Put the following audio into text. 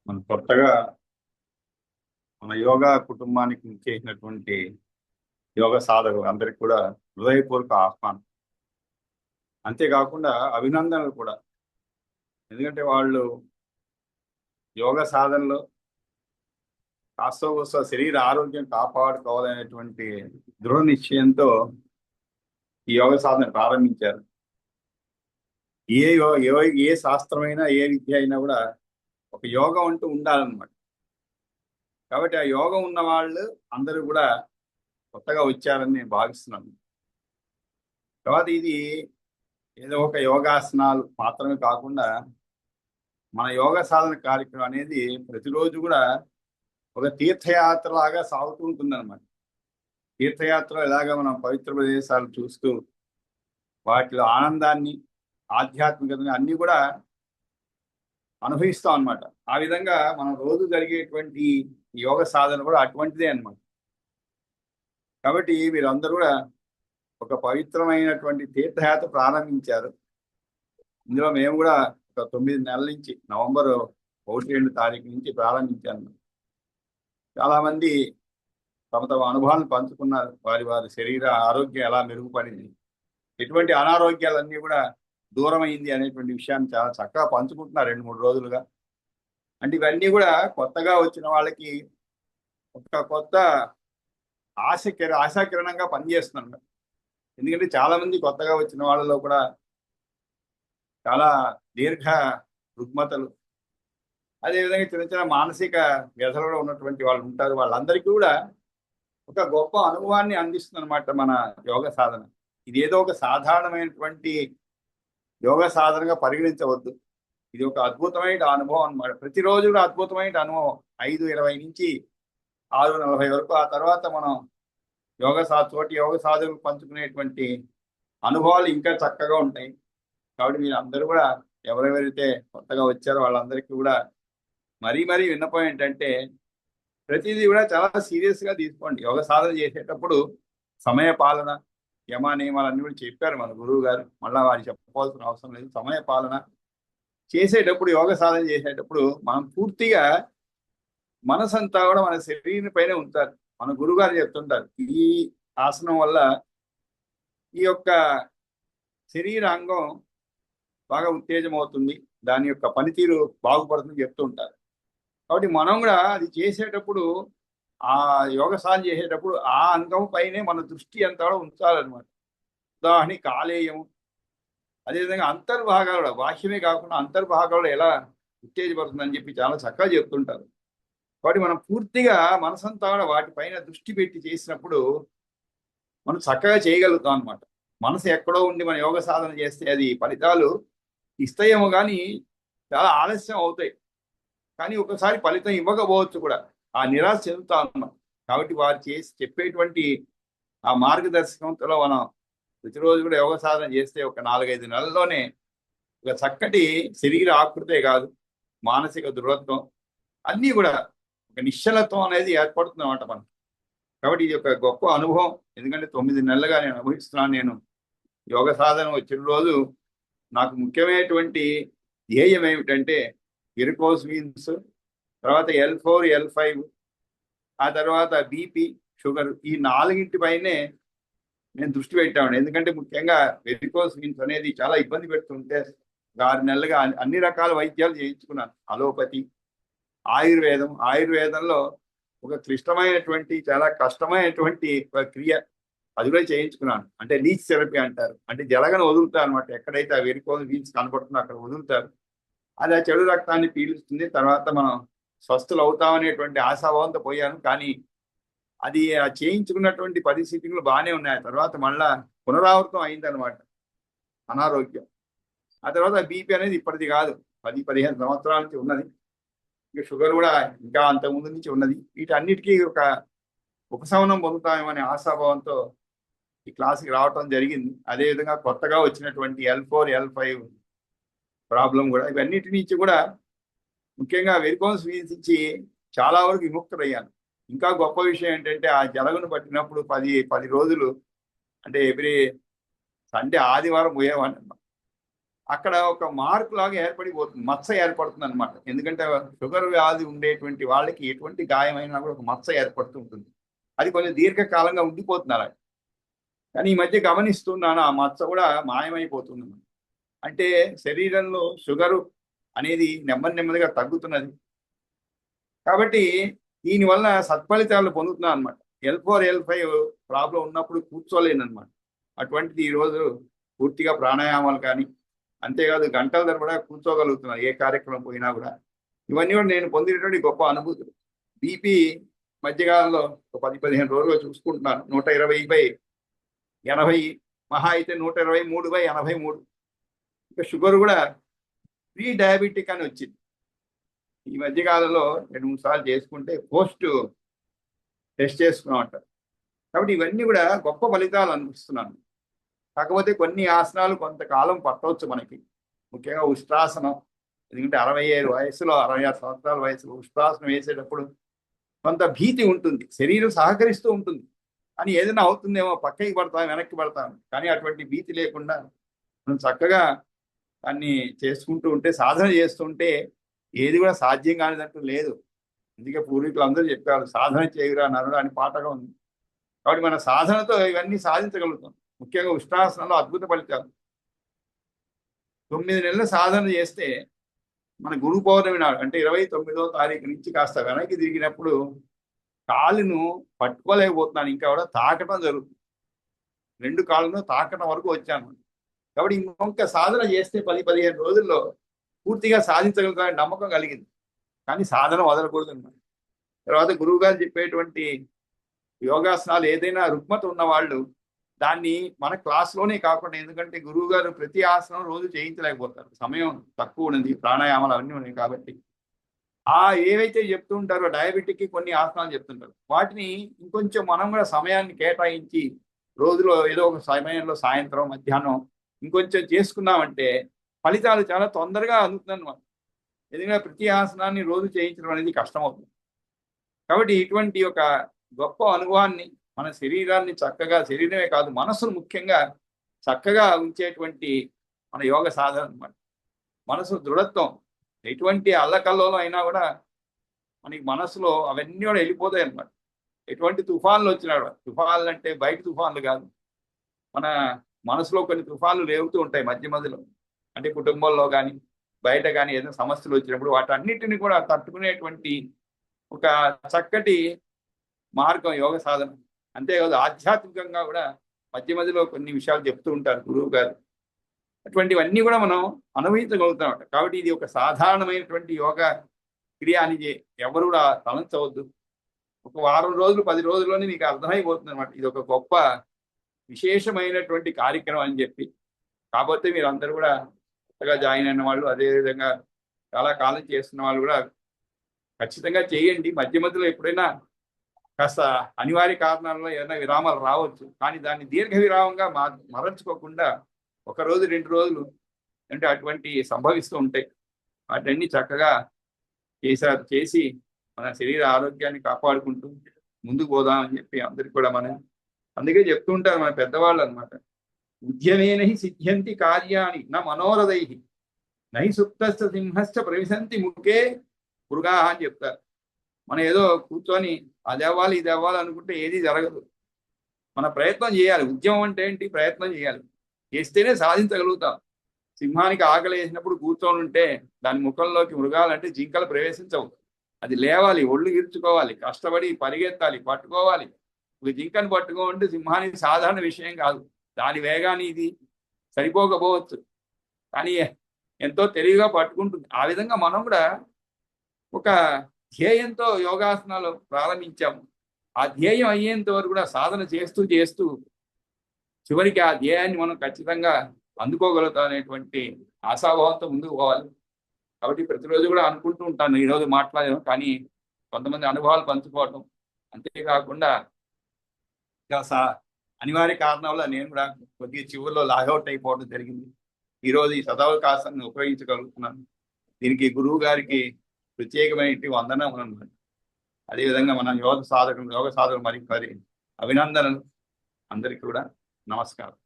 మన కొత్తగా మన యోగా కుటుంబానికి చేసినటువంటి యోగ సాధకులు అందరికి కూడా హృదయపూర్వక ఆహ్వానం. అంతేకాకుండా అభినందనలు కూడా. ఎందుకంటే వాళ్ళు యోగ సాధనలో కాస్తో కూస్తో శరీర ఆరోగ్యం కాపాడుకోవాలనేటువంటి దృఢ నిశ్చయంతో ఈ యోగ సాధన ప్రారంభించారు. ఏ శాస్త్రమైనా ఏ విద్య అయినా కూడా ఒక యోగం అంటూ ఉండాలన్నమాట. కాబట్టి ఆ యోగం ఉన్న వాళ్ళు అందరూ కూడా కొత్తగా వచ్చారని నేను భావిస్తున్నాను. తర్వాత ఇది ఏదో ఒక యోగాసనాలు మాత్రమే కాకుండా మన యోగ సాధన కార్యక్రమం అనేది ప్రతిరోజు కూడా ఒక తీర్థయాత్ర లాగా సాగుతూ ఉంటుందన్నమాట. తీర్థయాత్ర ఎలాగా మనం పవిత్ర ప్రదేశాలు చూస్తూ వాటిలో ఆనందాన్ని ఆధ్యాత్మికతని అన్ని కూడా అనుభవిస్తాం అనమాట. ఆ విధంగా మనం రోజు జరిగేటువంటి యోగ సాధన కూడా అటువంటిదే అనమాట. కాబట్టి వీరందరూ కూడా ఒక పవిత్రమైనటువంటి తీర్థయాత్ర ప్రారంభించారు. ఇందులో మేము కూడా ఒక 9 నెలల నుంచి నవంబర్ 1-2 తారీఖు నుంచి ప్రారంభించాను. చాలా మంది తమ తమ అనుభవాలను పంచుకున్నారు. వారి వారి శరీర ఆరోగ్యం ఎలా మెరుగుపడింది, ఎటువంటి అనారోగ్యాలన్నీ కూడా దూరమైంది అనేటువంటి విషయాన్ని చాలా చక్కగా పంచుకుంటున్నారు 2-3 రోజులుగా. అంటే ఇవన్నీ కూడా కొత్తగా వచ్చిన వాళ్ళకి ఒక కొత్త ఆశాకిరణంగా పనిచేస్తున్నారు. ఎందుకంటే చాలా మంది కొత్తగా వచ్చిన వాళ్ళలో కూడా చాలా దీర్ఘ రుగ్మతలు, అదేవిధంగా చిన్న చిన్న మానసిక వ్యధలలో ఉన్నటువంటి వాళ్ళు ఉంటారు. వాళ్ళందరికీ కూడా ఒక గొప్ప అనుభవాన్ని అందిస్తుంది అనమాట మన యోగ సాధన. ఇది ఏదో ఒక సాధారణమైనటువంటి యోగ సాధనగా పరిగణించవద్దు. ఇది ఒక అద్భుతమైన అనుభవం అనమాట. ప్రతిరోజు కూడా అద్భుతమైన అనుభవం. 5:20 నుంచి 6:40 వరకు. ఆ తర్వాత మనం తోటి యోగ సాధనలు పంచుకునేటువంటి అనుభవాలు ఇంకా చక్కగా ఉంటాయి. కాబట్టి మీరు అందరూ కూడా ఎవరెవరైతే కొత్తగా వచ్చారో వాళ్ళందరికీ కూడా మరీ విన్నపం ఏంటంటే ప్రతిదీ కూడా చాలా సీరియస్గా తీసుకోండి. యోగ సాధన చేసేటప్పుడు సమయ పాలన, యమ నియమాలు అన్ని కూడా చెప్పారు మన గురువు గారు. మళ్ళీ వారికి చెప్పవలసిన అవసరం లేదు. సమయ పాలన చేసేటప్పుడు, యోగ సాధన చేసేటప్పుడు మనం పూర్తిగా మనసంతా కూడా మన శరీరం పైన ఉంచాలి. మన గురువు గారు చెప్తుంటారు, ఈ ఆసనం వల్ల ఈ యొక్క శరీరాంగం బాగా ఉత్తేజం అవుతుంది, దాని యొక్క పనితీరు బాగుపడుతుంది చెప్తూ ఉంటారు. కాబట్టి మనం కూడా అది చేసేటప్పుడు, ఆ యోగ సాధన చేసేటప్పుడు ఆ అంగం పైనే మన దృష్టి అంతా కూడా ఉంచాలన్నమాట. ఉదాహరణకి కాలేయం, అదేవిధంగా అంతర్భాగాలు కూడా, బాహ్యమే కాకుండా అంతర్భాగాలు ఎలా ఉత్తేజపడుతుందని చెప్పి చాలా చక్కగా చెప్తుంటారు. కాబట్టి మనం పూర్తిగా మనసంతా కూడా వాటిపైన దృష్టి పెట్టి చేసినప్పుడు మనం చక్కగా చేయగలుగుతాం అనమాట. మనసు ఎక్కడో ఉండి మన యోగ సాధన చేస్తే అది ఫలితాలు ఇస్తాయేమో కానీ చాలా ఆలస్యం అవుతాయి. కానీ ఒకసారి ఫలితం ఇవ్వకపోవచ్చు కూడా, ఆ నిరాశ చెందుతా ఉన్నాం. కాబట్టి వారు చెప్పేటువంటి ఆ మార్గదర్శకంలో మనం ప్రతిరోజు కూడా యోగ సాధన చేస్తే ఒక 4-5 నెలల్లోనే ఒక చక్కటి శరీర ఆకృతే కాదు, మానసిక దృఢత్వం అన్నీ కూడా ఒక నిశ్చలత్వం అనేది ఏర్పడుతుంది అన్నమాట మనకు. కాబట్టి ఇది ఒక గొప్ప అనుభవం. ఎందుకంటే 9 నెలలుగా నేను అనుభవిస్తున్నాను. నేను యోగ సాధన వచ్చిన రోజు నాకు ముఖ్యమైనటువంటి ధ్యేయం ఏమిటంటే వెరికోస్ వీన్స్, తర్వాత L4, L5, ఆ తర్వాత బీపీ, షుగర్, ఈ 4 పైనే నేను దృష్టి పెట్టాను. ఎందుకంటే ముఖ్యంగా వెరికోస్ వీన్స్ అనేది చాలా ఇబ్బంది పెడుతుంటే 6 నెలలుగా అన్ని రకాల వైద్యాలు చేయించుకున్నాను. అలోపతి, ఆయుర్వేదంలో ఒక క్లిష్టమైనటువంటి, చాలా కష్టమైనటువంటి క్రియ అది కూడా చేయించుకున్నాను. అంటే లీచ్ థెరపీ అంటారు. అంటే జలగను వదులుతారు అనమాట. ఎక్కడైతే ఆ వెరికోస్ వీన్స్ కనపడుతుందో అక్కడ వదులుతారు. అది ఆ చెడు రక్తాన్ని పీలుస్తుంది. తర్వాత మనం స్వస్థులు అవుతామనేటువంటి ఆశాభావంతో పోయాను. కానీ అది ఆ చేయించుకున్నటువంటి పరిస్థితులు బాగానే ఉన్నాయి. తర్వాత మళ్ళా పునరావృతం అయిందనమాట అనారోగ్యం. ఆ తర్వాత బీపీ అనేది ఇప్పటిది కాదు, 10-15 సంవత్సరాల నుంచి ఉన్నది. ఇంకా షుగర్ కూడా ఇంకా అంతకుముందు నుంచి ఉన్నది. వీటన్నిటికీ ఒక ఉపశమనం పొందుతామేమనే ఆశాభావంతో ఈ క్లాస్కి రావటం జరిగింది. అదేవిధంగా కొత్తగా వచ్చినటువంటి L4, L5 ప్రాబ్లం కూడా, ఇవన్నిటి నుంచి కూడా ముఖ్యంగా వెరికోస్ వీన్స్ నుంచి చాలా వరకు విముక్తులయ్యాను. ఇంకా గొప్ప విషయం ఏంటంటే ఆ జలగను పట్టినప్పుడు 10 రోజులు, అంటే ఎవ్రీ సండే ఆదివారం పోయేవాడిని. అక్కడ ఒక మార్క్ లాగా ఏర్పడిపోతుంది, మచ్చ ఏర్పడుతుంది అనమాట. ఎందుకంటే షుగర్ వ్యాధి ఉండేటువంటి వాళ్ళకి ఎటువంటి గాయమైనా కూడా ఒక మచ్చ ఏర్పడుతూ ఉంటుంది. అది కొంచెం దీర్ఘకాలంగా ఉండిపోతుంది అలా. కానీ ఈ మధ్య గమనిస్తున్నాను ఆ మచ్చ కూడా మాయమైపోతుంది. అంటే శరీరంలో షుగరు అనేది నెమ్మదిగా తగ్గుతున్నది. కాబట్టి దీనివల్ల సత్ఫలితాలు పొందుతున్నాను అనమాట. L4 L5 ప్రాబ్లం ఉన్నప్పుడు కూర్చోలేనమాట. అటువంటిది ఈరోజు పూర్తిగా ప్రాణాయామాలు కానీ, అంతేకాదు గంటల తరబడా కూర్చోగలుగుతున్నాను ఏ కార్యక్రమం పోయినా కూడా. ఇవన్నీ కూడా నేను పొందినటువంటి గొప్ప అనుభూతులు. బీపీ మధ్యకాలంలో ఒక 10-15 రోజులుగా చూసుకుంటున్నాను. 120/80, మహా అయితే 123/83. ఇక షుగర్ కూడా ప్రీ డయాబెటిక్ అని వచ్చింది. ఈ మధ్యకాలంలో 2-3 సార్లు చేసుకుంటే పోస్ట్ టెస్ట్ చేసుకున్నాం అంటారు. కాబట్టి ఇవన్నీ కూడా గొప్ప ఫలితాలు అనిపిస్తున్నాను. కాకపోతే కొన్ని ఆసనాలు కొంతకాలం పట్టవచ్చు మనకి, ముఖ్యంగా ఉష్ట్రాసనం. ఎందుకంటే 67 వయసులో, 66 సంవత్సరాల వయసులో ఉష్ట్రాసనం వేసేటప్పుడు కొంత భీతి ఉంటుంది. శరీరం సహకరిస్తూ ఉంటుంది, అని ఏదైనా అవుతుందేమో, పక్కకి పడతాం, వెనక్కి పడతాం. కానీ అటువంటి భీతి లేకుండా మనం చక్కగా దాన్ని చేసుకుంటూ ఉంటే, సాధన చేస్తుంటే ఏది కూడా సాధ్యం కానిదంటూ లేదు. అందుకే పూర్వీకులు అందరూ చెప్పారు, సాధన చేయురా నరుడు అని పాటగా ఉంది. కాబట్టి మన సాధనతో ఇవన్నీ సాధించగలుగుతాం. ముఖ్యంగా ఉష్ట్రాసనంలో అద్భుత ఫలితాలు. 9 నెలల సాధన చేస్తే మన గురు పౌర్ణమి నాడు, అంటే 29వ తారీఖు నుంచి కాస్త వెనక్కి తిరిగినప్పుడు కాలును పట్టుకోలేకపోతున్నాను, ఇంకా కూడా తాకటం జరుగుతుంది. 2 కాళ్ళను తాకటం వరకు వచ్చాను. కాబట్టి ఇంకొక సాధన చేస్తే 10-15 రోజుల్లో పూర్తిగా సాధించగలుగుతానని నమ్మకం కలిగింది. కానీ సాధన వదలకూడదు అన్నమాట. తర్వాత గురువు గారు చెప్పేటువంటి యోగాసనాలు ఏదైనా రుగ్మత ఉన్న వాళ్ళు దాన్ని మన క్లాస్లోనే కాకుండా, ఎందుకంటే గురువు గారు ప్రతి ఆసనం రోజు చేయించలేకపోతారు, సమయం తక్కువ ఉన్నది, ప్రాణాయామాలు అవన్నీ ఉన్నాయి. కాబట్టి ఏవైతే చెప్తూ ఉంటారో డయాబెటిక్కి కొన్ని ఆసనాలు చెప్తుంటారు, వాటిని ఇంకొంచెం మనం కూడా సమయాన్ని కేటాయించి రోజులో ఏదో ఒక సమయంలో, సాయంత్రం, మధ్యాహ్నం ఇంకొంచెం చేసుకున్నామంటే ఫలితాలు చాలా తొందరగా అందుతుందన్నమాట. ఎందుకంటే ప్రతి ఆసనాన్ని రోజు చేయించడం అనేది కష్టమవుతుంది. కాబట్టి ఇటువంటి ఒక గొప్ప అనుభవాన్ని, మన శరీరాన్ని చక్కగా, శరీరమే కాదు మనసును ముఖ్యంగా చక్కగా ఉంచేటువంటి మన యోగ సాధన అనమాట. మనసు దృఢత్వం, ఎటువంటి అల్లకల్లోలం అయినా కూడా మనకి మనసులో అవన్నీ కూడా వెళ్ళిపోతాయి అనమాట. ఎటువంటి తుఫాన్లు వచ్చినా కూడా, తుఫాన్లు అంటే బయట తుఫాన్లు కాదు, మన మనసులో కొన్ని తుఫాన్లు రేగుతూ ఉంటాయి మధ్య మధ్యలో. అంటే కుటుంబంలో కానీ, బయట కానీ ఏదైనా సమస్యలు వచ్చినప్పుడు వాటన్నిటిని కూడా తట్టుకునేటువంటి ఒక చక్కటి మార్గం యోగ సాధన. అంతేకాదు ఆధ్యాత్మికంగా కూడా మధ్య మధ్యలో కొన్ని విషయాలు చెప్తూ ఉంటారు గురువు గారు. అటువంటివన్నీ కూడా మనం అనుభవించగలుగుతాం. కాబట్టి ఇది ఒక సాధారణమైనటువంటి యోగ క్రియ అని ఎవరు కూడా తలంచవద్దు. ఒక వారం రోజులు, 10 రోజుల్లోనే మీకు అర్థమైపోతుంది అనమాట. ఇది ఒక గొప్ప విశేషమైనటువంటి కార్యక్రమం అని చెప్పి. కాకపోతే మీరు అందరూ కూడా కొత్తగా జాయిన్ అయిన వాళ్ళు, అదేవిధంగా చాలా కాలం చేస్తున్న వాళ్ళు కూడా ఖచ్చితంగా చేయండి. మధ్య మధ్యలో ఎప్పుడైనా కాస్త అనివార్య కారణాలలో ఏదైనా విరామాలు రావచ్చు, కానీ దాన్ని దీర్ఘ విరామంగా మరల్చుకోకుండా 1 రోజు 2 రోజులు అంటే అటువంటి సంభవిస్తూ ఉంటాయి. వాటన్ని చక్కగా చేసి మన శరీర ఆరోగ్యాన్ని కాపాడుకుంటూ ముందుకు పోదామని చెప్పి అందరికి కూడా మనం అందుకే చెప్తూ ఉంటారు మన పెద్దవాళ్ళు అనమాట. ఉద్యమేనహి సిద్ధ్యంతి కార్యాణి నా మనోరథై నహి సుప్తస్థ సింహస్థ ప్రవిశంతి ముఖే మృగా అని చెప్తారు. మనం ఏదో కూర్చొని అది అవ్వాలి ఇది అవ్వాలి అనుకుంటే ఏది జరగదు. మన ప్రయత్నం చేయాలి. ఉద్యమం అంటే ఏంటి? ప్రయత్నం చేయాలి. చేస్తేనే సాధించగలుగుతాం. సింహానికి ఆకలి వేసినప్పుడు కూర్చొని ఉంటే దాని ముఖంలోకి మృగాలంటే జింకలు ప్రవేశించవు. అది లేవాలి, ఒళ్ళు ఈడ్చుకోవాలి, కష్టపడి పరిగెత్తాలి, పట్టుకోవాలి. ఒక జింకను పట్టుకోమంటే సింహానికి సాధారణ విషయం కాదు. దాని వేగాన్ని ఇది సరిపోకపోవచ్చు, కానీ ఎంతో తెలివిగా పట్టుకుంటుంది. ఆ విధంగా మనం కూడా ఒక ధ్యేయంతో యోగాసనాలు ప్రారంభించాము. ఆ ధ్యేయం అయ్యేంత వరకు కూడా సాధన చేస్తూ చివరికి ఆ ధ్యేయాన్ని మనం ఖచ్చితంగా అందుకోగలుగుతాం అనేటువంటి ఆశాభావంతో ముందుకు పోవాలి. కాబట్టి ప్రతిరోజు కూడా అనుకుంటూ ఉంటాను, ఈరోజు మాట్లాడాను, కానీ కొంతమంది అనుభవాలు పంచుకోవటం, అంతేకాకుండా అనివార్య కారణం వల్ల నేను కూడా కొద్దిగా చివరిలో లాగౌట్ అయిపోవడం జరిగింది. ఈరోజు ఈ సదవకాశాన్ని ఉపయోగించగలుగుతున్నాను. దీనికి గురువు గారికి ప్రత్యేకమైన వందనం అన్నమాట. అదేవిధంగా మన యోగ సాధకులు మరి అభినందనలు. అందరికీ కూడా నమస్కారం.